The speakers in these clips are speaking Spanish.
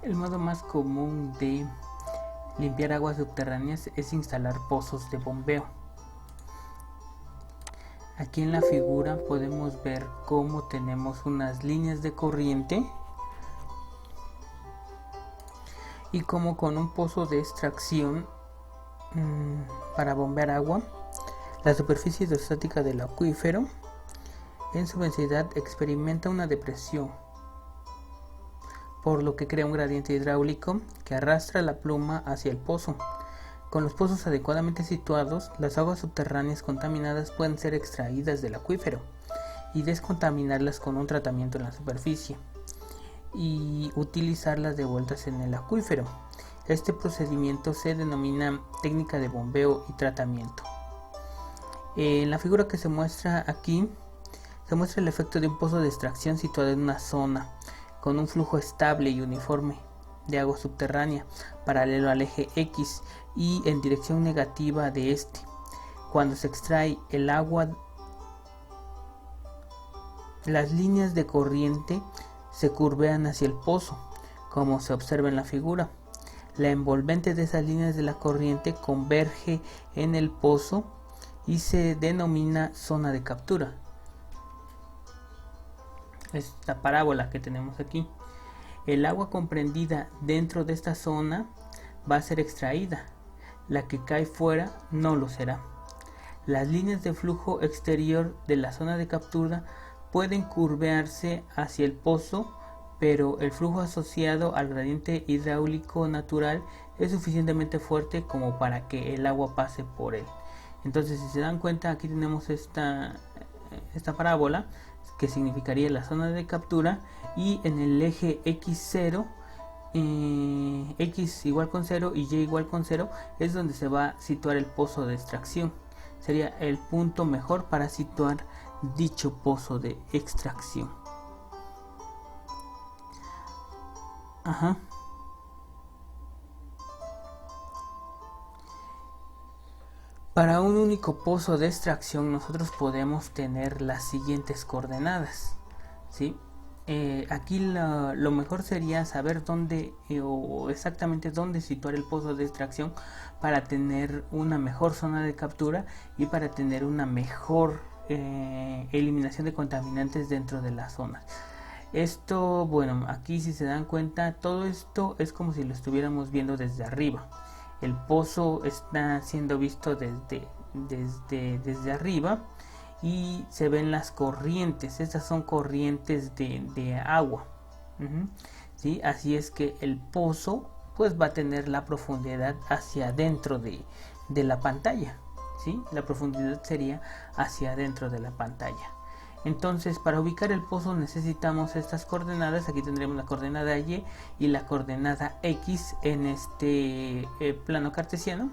El modo más común de limpiar aguas subterráneas es instalar pozos de bombeo. Aquí en la figura podemos ver cómo tenemos unas líneas de corriente y cómo con un pozo de extracción para bombear agua, la superficie hidrostática del acuífero en su densidad experimenta una depresión, por lo que crea un gradiente hidráulico que arrastra la pluma hacia el pozo. Con los pozos adecuadamente situados, las aguas subterráneas contaminadas pueden ser extraídas del acuífero y descontaminarlas con un tratamiento en la superficie y utilizarlas de vueltas en el acuífero. Este procedimiento se denomina técnica de bombeo y tratamiento. En la figura que se muestra aquí, se muestra el efecto de un pozo de extracción situado en una zona con un flujo estable y uniforme de agua subterránea paralelo al eje X y en dirección negativa de este. Cuando se extrae el agua, las líneas de corriente se curvean hacia el pozo, como se observa en la figura. La envolvente de esas líneas de la corriente converge en el pozo y se denomina zona de captura. Esta parábola que tenemos aquí. El agua comprendida dentro de esta zona va a ser extraída. La que cae fuera no lo será. Las líneas de flujo exterior de la zona de captura pueden curvearse hacia el pozo, pero el flujo asociado al gradiente hidráulico natural es suficientemente fuerte como para que el agua pase por él. Entonces, si se dan cuenta, aquí tenemos esta parábola que significaría la zona de captura, y en el eje X0, X igual con 0 y Y igual con 0 es donde se va a situar el pozo de extracción. Sería el punto mejor para situar dicho pozo de extracción. Para un único pozo de extracción nosotros podemos tener las siguientes coordenadas, ¿sí? Aquí lo mejor sería saber dónde o exactamente dónde situar el pozo de extracción para tener una mejor zona de captura y para tener una mejor eliminación de contaminantes dentro de la zona. Esto, bueno, aquí si se dan cuenta, todo esto es como si lo estuviéramos viendo desde arriba. El pozo está siendo visto desde arriba y se ven las corrientes. Estas son corrientes de agua. ¿Sí? Así es que el pozo pues va a tener la profundidad hacia adentro de la pantalla. ¿Sí? La profundidad sería hacia adentro de la pantalla. Entonces, para ubicar el pozo necesitamos estas coordenadas. Aquí tendremos la coordenada Y y la coordenada X en este plano cartesiano.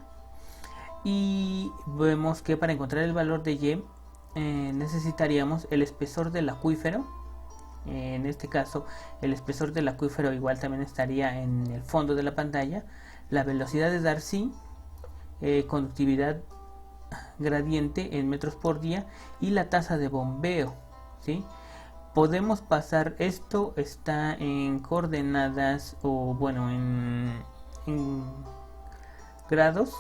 Y vemos que para encontrar el valor de Y necesitaríamos el espesor del acuífero. En este caso, el espesor del acuífero igual también estaría en el fondo de la pantalla. La velocidad de Darcy, conductividad gradiente en metros por día y la tasa de bombeo, ¿sí? Podemos pasar, esto está en coordenadas o bueno en grados,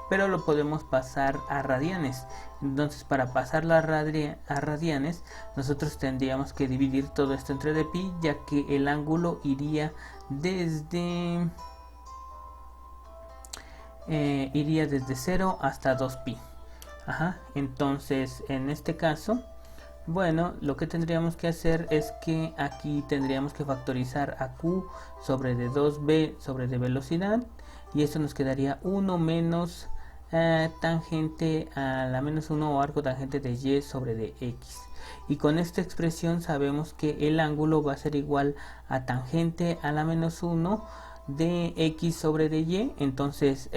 pero lo podemos pasar a radianes. Entonces, para pasarlo a radianes nosotros tendríamos que dividir todo esto entre de pi, ya que el ángulo iría desde 0 hasta 2pi. Entonces, en este caso, bueno, lo que tendríamos que hacer es que aquí tendríamos que factorizar a q sobre de 2b sobre de velocidad, y esto nos quedaría 1 menos tangente a la menos 1 o arco tangente de y sobre de x. Y con esta expresión sabemos que el ángulo va a ser igual a tangente a la menos 1 de x sobre de y. Entonces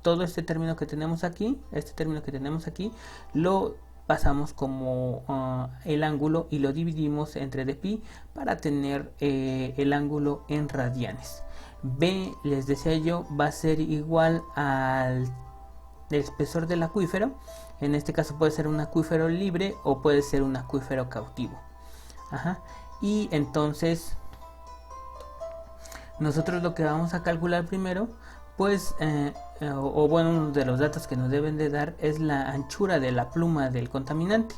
todo este término que tenemos aquí, lo pasamos como el ángulo y lo dividimos entre de pi para tener el ángulo en radianes. B, les decía yo, va a ser igual al espesor del acuífero. En este caso puede ser un acuífero libre o puede ser un acuífero cautivo. Y entonces nosotros lo que vamos a calcular primero, pues, o bueno, uno de los datos que nos deben de dar es la anchura de la pluma del contaminante.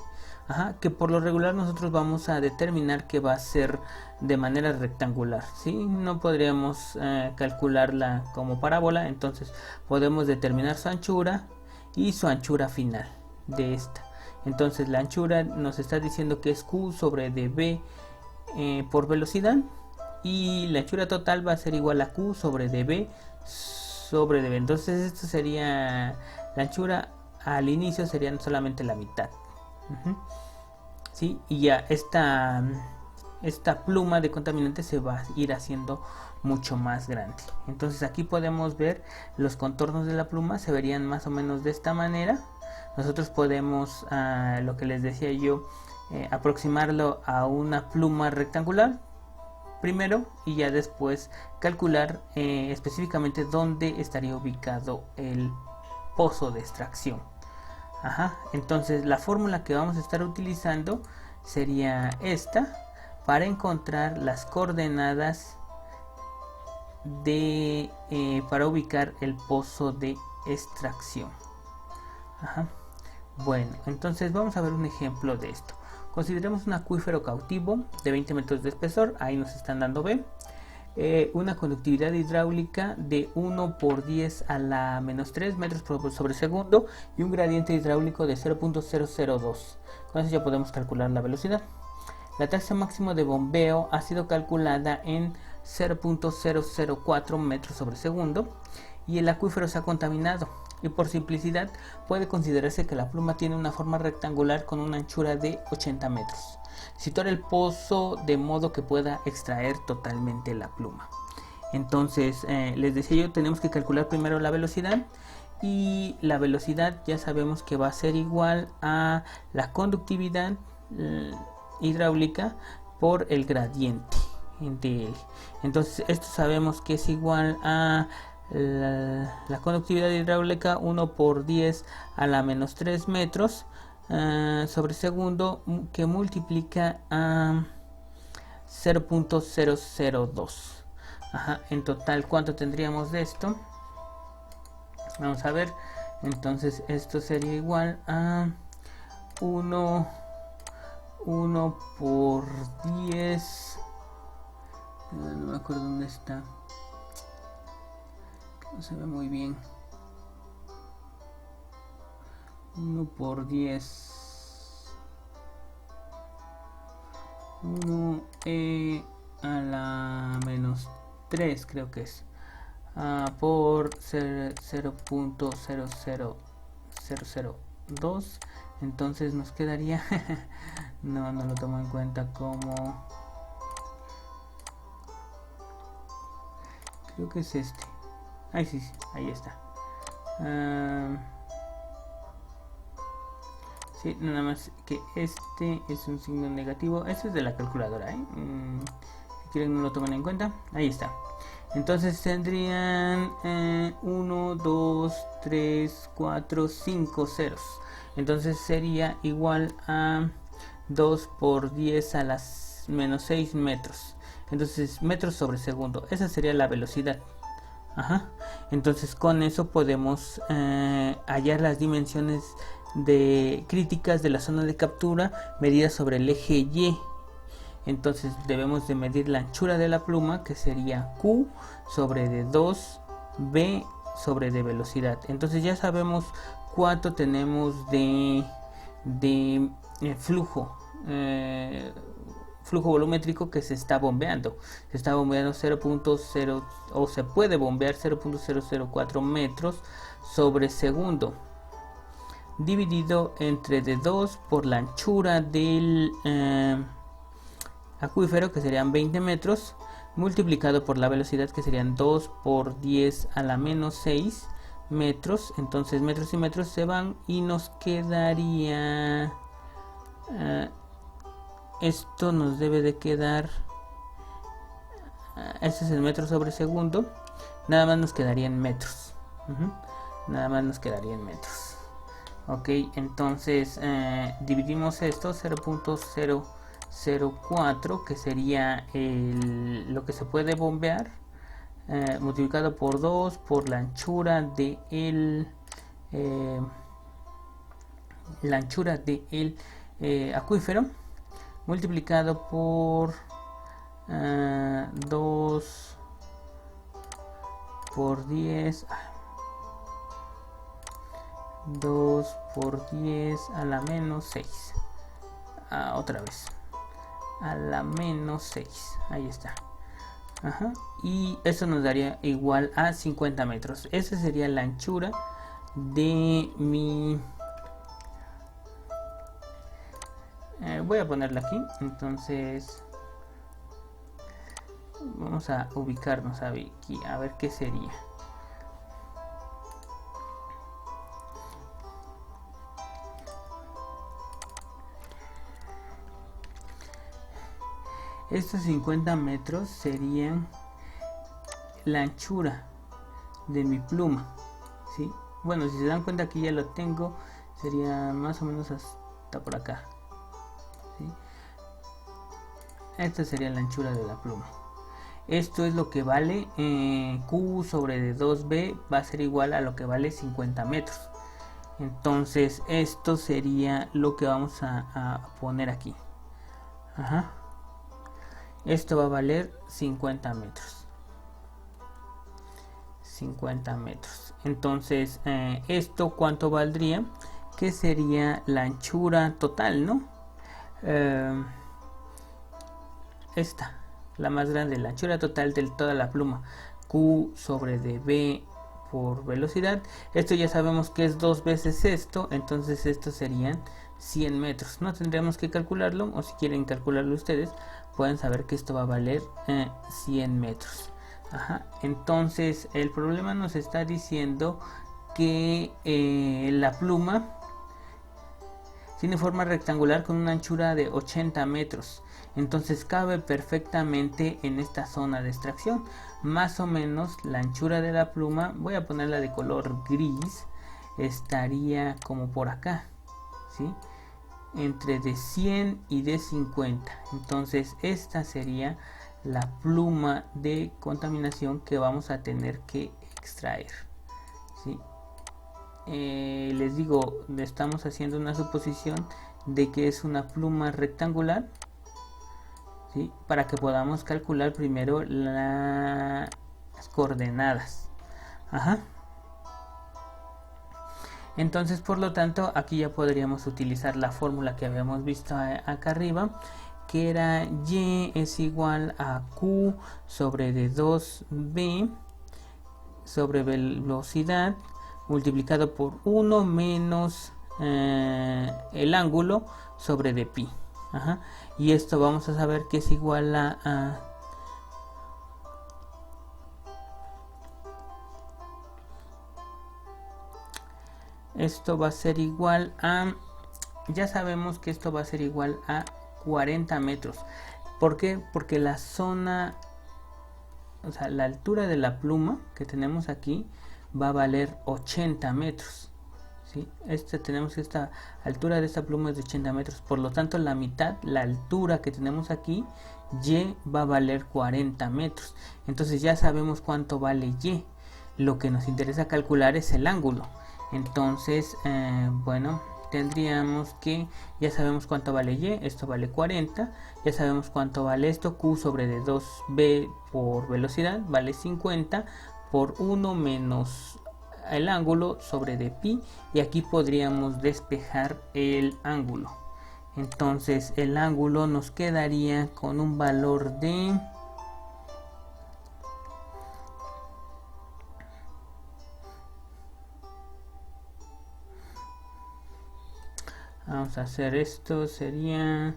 Ajá, que por lo regular nosotros vamos a determinar que va a ser de manera rectangular, ¿sí? No podríamos calcularla como parábola, entonces podemos determinar su anchura y su anchura final de esta. Entonces la anchura nos está diciendo que es Q sobre dB por velocidad, y la anchura total va a ser igual a Q sobre dB sobre dB. Entonces esto sería, la anchura al inicio sería solamente la mitad. ¿Sí? Y ya esta pluma de contaminante se va a ir haciendo mucho más grande. Entonces aquí podemos ver los contornos de la pluma, se verían más o menos de esta manera. Nosotros podemos, lo que les decía yo, aproximarlo a una pluma rectangular primero, y ya después calcular específicamente dónde estaría ubicado el pozo de extracción. Ajá, entonces la fórmula que vamos a estar utilizando sería esta para encontrar las coordenadas de para ubicar el pozo de extracción. Ajá. Bueno, entonces vamos a ver un ejemplo de esto. Consideremos un acuífero cautivo de 20 metros de espesor, ahí nos están dando B. Una conductividad hidráulica de 1 por 10 a la menos 3 metros sobre segundo y un gradiente hidráulico de 0.002. Con eso ya podemos calcular la velocidad. La tasa máxima de bombeo ha sido calculada en 0.004 metros sobre segundo y el acuífero se ha contaminado. Y por simplicidad puede considerarse que la pluma tiene una forma rectangular con una anchura de 80 metros. Situar el pozo de modo que pueda extraer totalmente la pluma. Entonces, les decía yo, tenemos que calcular primero la velocidad. Y la velocidad ya sabemos que va a ser igual a la conductividad hidráulica por el gradiente de él. Entonces, esto sabemos que es igual a la conductividad hidráulica 1 por 10 a la menos 3 metros sobre segundo, que multiplica a 0.002. Ajá, en total, ¿cuánto tendríamos de esto? Vamos a ver. Entonces esto sería igual a 1 por 10. No me acuerdo dónde está. No se ve muy bien. 1 por 10. 1 a la menos 3 creo que es. Por 0.00002. Entonces nos quedaría no lo tomo en cuenta como, creo que es este. Ay, sí, ahí está. Sí, nada más que este es un signo negativo. Este es de la calculadora, si quieren no lo tomen en cuenta. Ahí está. Entonces tendrían 1, 2, 3, 4, 5 ceros. Entonces sería igual a 2 por 10 a las menos 6 metros. Entonces metros sobre segundo. Esa sería la velocidad. Ajá. Entonces con eso podemos hallar las dimensiones críticas de la zona de captura medidas sobre el eje Y. Entonces debemos de medir la anchura de la pluma, que sería Q sobre D2 B sobre de velocidad. Entonces ya sabemos cuánto tenemos de flujo volumétrico que se está bombeando. Se está bombeando 0.0 o se puede bombear 0.004 metros sobre segundo, dividido entre D2 por la anchura del acuífero, que serían 20 metros, multiplicado por la velocidad, que serían 2 por 10 a la menos 6 metros. Entonces metros y metros se van y nos quedaría esto nos debe de quedar, este es el metro sobre segundo, nada más nos quedaría en metros. Nada más nos quedaría en metros. Ok, entonces dividimos esto 0.004, que sería lo que se puede bombear, multiplicado por 2 por la anchura de el acuífero, multiplicado por 2 por 10 a la menos 6. Otra vez a la menos 6, ahí está. Ajá. Y eso nos daría igual a 50 metros. Esa sería la anchura de mi... voy a ponerla aquí. Entonces vamos a ubicarnos aquí, a ver qué sería. Estos 50 metros serían la anchura de mi pluma, ¿sí? Bueno, si se dan cuenta aquí ya lo tengo, sería más o menos hasta por acá, ¿sí? Esta sería la anchura de la pluma. Esto es lo que vale Q sobre de 2B va a ser igual a lo que vale 50 metros. Entonces esto sería lo que vamos a poner aquí. Ajá. Esto va a valer 50 metros. 50 metros. Entonces, ¿esto cuánto valdría? Que sería la anchura total, ¿no? Esta, la más grande, la anchura total de toda la pluma. Q sobre dB por velocidad. Esto ya sabemos que es 2 veces esto. Entonces, esto serían 100 metros. No tendríamos que calcularlo, o si quieren calcularlo ustedes, pueden saber que esto va a valer 100 metros. Ajá. Entonces el problema nos está diciendo que la pluma tiene forma rectangular con una anchura de 80 metros. Entonces cabe perfectamente en esta zona de extracción. Más o menos la anchura de la pluma, voy a ponerla de color gris, estaría como por acá, ¿sí? Entre de 100 y de 50. Entonces esta sería la pluma de contaminación que vamos a tener que extraer, ¿sí? Les digo, estamos haciendo una suposición de que es una pluma rectangular, ¿sí? Para que podamos calcular primero las coordenadas. Ajá. Entonces, por lo tanto, aquí ya podríamos utilizar la fórmula que habíamos visto acá arriba, que era Y es igual a Q sobre D2B sobre velocidad multiplicado por 1 menos el ángulo sobre dpi. Ajá. Y esto vamos a saber que es igual a esto va a ser igual a, ya sabemos que esto va a ser igual a 40 metros. ¿Por qué? Porque la zona, o sea, la altura de la pluma que tenemos aquí va a valer 80 metros, ¿sí? Tenemos esta altura de esta pluma es de 80 metros. Por lo tanto, la mitad, la altura que tenemos aquí, Y va a valer 40 metros. Entonces ya sabemos cuánto vale Y. Lo que nos interesa calcular es el ángulo. Entonces, bueno, tendríamos que, ya sabemos cuánto vale Y, esto vale 40, ya sabemos cuánto vale esto, Q sobre D2B por velocidad, vale 50 por 1 menos el ángulo sobre dpi, y aquí podríamos despejar el ángulo. Entonces el ángulo nos quedaría con un valor de... Vamos a hacer esto, sería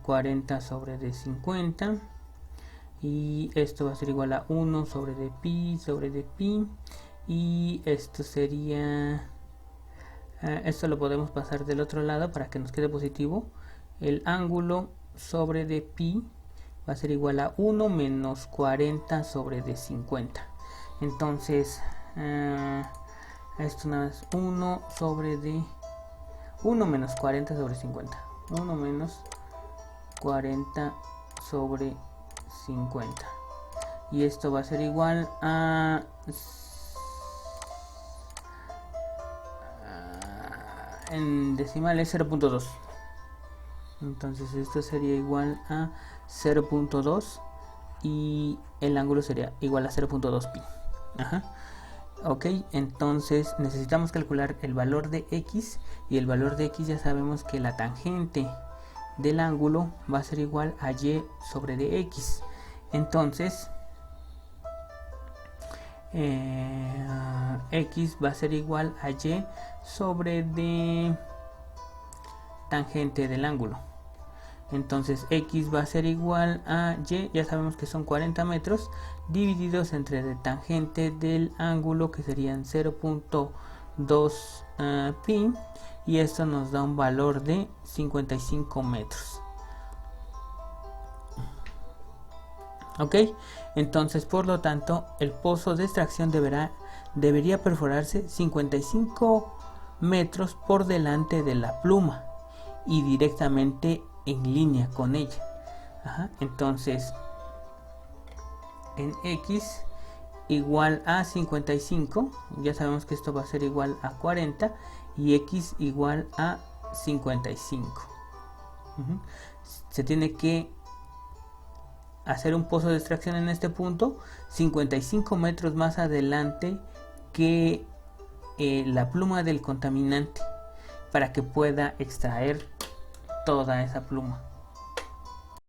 40 sobre de 50 y esto va a ser igual a 1 sobre de pi y esto sería esto lo podemos pasar del otro lado para que nos quede positivo. El ángulo sobre de pi va a ser igual a 1 menos 40 sobre de 50. Entonces esto nada es 1 sobre de 1 menos 40 sobre 50. 1 menos 40 sobre 50. y esto va a ser igual a en decimal es 0.2. Entonces esto sería igual a 0.2 y el ángulo sería igual a 0.2 pi. Ajá. Ok, entonces necesitamos calcular el valor de x, y el valor de x ya sabemos que la tangente del ángulo va a ser igual a y sobre dx. Entonces x va a ser igual a y sobre d tangente del ángulo. Entonces x va a ser igual a y, ya sabemos que son 40 metros, divididos entre de tangente del ángulo, que serían 0.2 pi, y esto nos da un valor de 55 metros. Ok, entonces por lo tanto el pozo de extracción debería perforarse 55 metros por delante de la pluma y directamente en línea con ella. Ajá. Entonces en x igual a 55, ya sabemos que esto va a ser igual a 40 y x igual a 55. Se tiene que hacer un pozo de extracción en este punto 55 metros más adelante que la pluma del contaminante, para que pueda extraer toda esa pluma.